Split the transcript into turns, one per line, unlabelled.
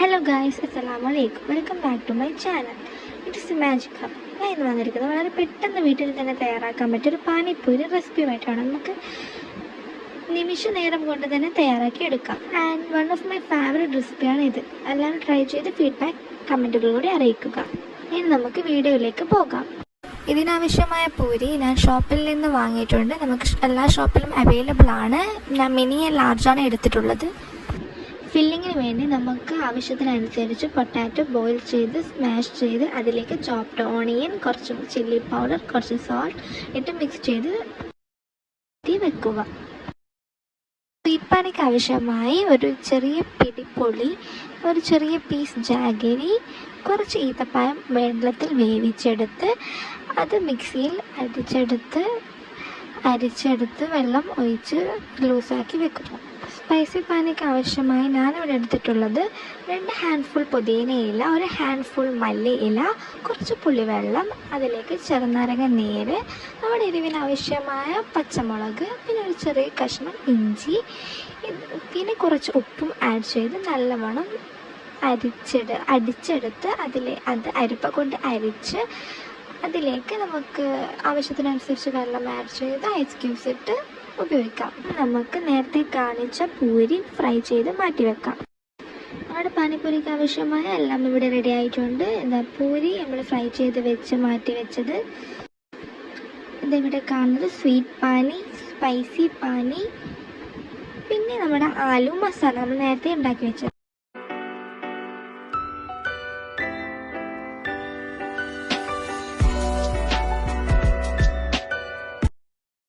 Hello guys, അസ്സലാമു അലൈക്കും. Welcome back to my channel. It's magic hub. ഞാൻ ഇന്ന് വന്നിരിക്കുന്നത് വളരെ പെട്ടെന്ന് വീട്ടിൽ തന്നെ തയ്യാറാക്കാൻ പറ്റിയൊരു പാനിപ്പൂരി റെസിപ്പിയുമായിട്ടാണ്. നമുക്ക് നിമിഷ നേരം കൊണ്ട് തന്നെ തയ്യാറാക്കി എടുക്കാം. And one of my favourite റെസിപ്പിയാണ് ഇത്. എല്ലാവരും ട്രൈ ചെയ്ത് ഫീഡ്ബാക്ക് കമൻറ്റുകളിലൂടെ അറിയിക്കുക. ഇനി നമുക്ക് വീഡിയോയിലേക്ക് പോകാം. ഇതിനാവശ്യമായ പൂരി ഞാൻ ഷോപ്പിൽ നിന്ന് വാങ്ങിയിട്ടുണ്ട്. നമുക്ക് എല്ലാ ഷോപ്പിലും അവൈലബിൾ ആണ്. ഞാൻ മിനി ആൻഡ് ലാർജാണ് എടുത്തിട്ടുള്ളത്. ഫില്ലിങ്ങിന് വേണ്ടി നമുക്ക് ആവശ്യത്തിനനുസരിച്ച് പൊട്ടാറ്റോ ബോയിൽ ചെയ്ത് സ്മാഷ് ചെയ്ത് അതിലേക്ക് ചോപ്ഡ് ഓണിയൻ, കുറച്ച് ചില്ലി പൗഡർ, കുറച്ച് സോൾട്ട് ഇട്ട് മിക്സ് ചെയ്ത് വെക്കുക. സ്വീറ്റ് പാനിക്ക് ആവശ്യമായി ഒരു ചെറിയ പിടിപ്പൊളി, ഒരു ചെറിയ പീസ് ജാഗരി, കുറച്ച് ഈത്തപ്പഴം വെള്ളത്തിൽ വേവിച്ചെടുത്ത് അത് മിക്സിയിൽ അരിച്ചെടുത്ത് വെള്ളം ഒഴിച്ച് ലൂസാക്കി വെക്കുന്നു. സ്പൈസി പാനിക്ക് ആവശ്യമായി ഞാനിവിടെ എടുത്തിട്ടുള്ളത് 2 ഹാൻഡ്ഫുൾ പുതിന ഇല, 1 ഹാൻഡ്ഫുൾ മല്ലി ഇല, കുറച്ച് പുളിവെള്ളം, അതിലേക്ക് ചെറുനാരങ്ങ നീര്, നമ്മുടെ എരിവിന് ആവശ്യമായ പച്ചമുളക്, പിന്നെ ഒരു ചെറിയ കഷ്ണം ഇഞ്ചി, പിന്നെ കുറച്ച് ഉപ്പും ആഡ് ചെയ്ത് നല്ലവണ്ണം അടിച്ചെടുത്ത് അത് അരിപ്പ കൊണ്ട് അരിച്ച് അതിലേക്ക് നമുക്ക് ആവശ്യത്തിനനുസരിച്ച് വെള്ളം ആഡ് ചെയ്ത് ഐസ് ക്യൂബ്സ് ഇട്ട് ഉപയോഗിക്കാം. നമുക്ക് നേരത്തെ കാണിച്ച പൂരി ഫ്രൈ ചെയ്ത് മാറ്റി വെക്കാം. നമ്മുടെ പാനിപ്പൂരിക്ക് ആവശ്യമായ എല്ലാം ഇവിടെ റെഡി ആയിട്ടുണ്ട്. പൂരി നമ്മൾ ഫ്രൈ ചെയ്ത് മാറ്റി വെച്ചത്. ഇതിവിടെ കാണുന്നത് സ്വീറ്റ് പാനി, സ്പൈസി പാനി, പിന്നെ നമ്മുടെ ആലു മസാല നമ്മൾ നേരത്തെ ഉണ്ടാക്കി വെച്ചത്.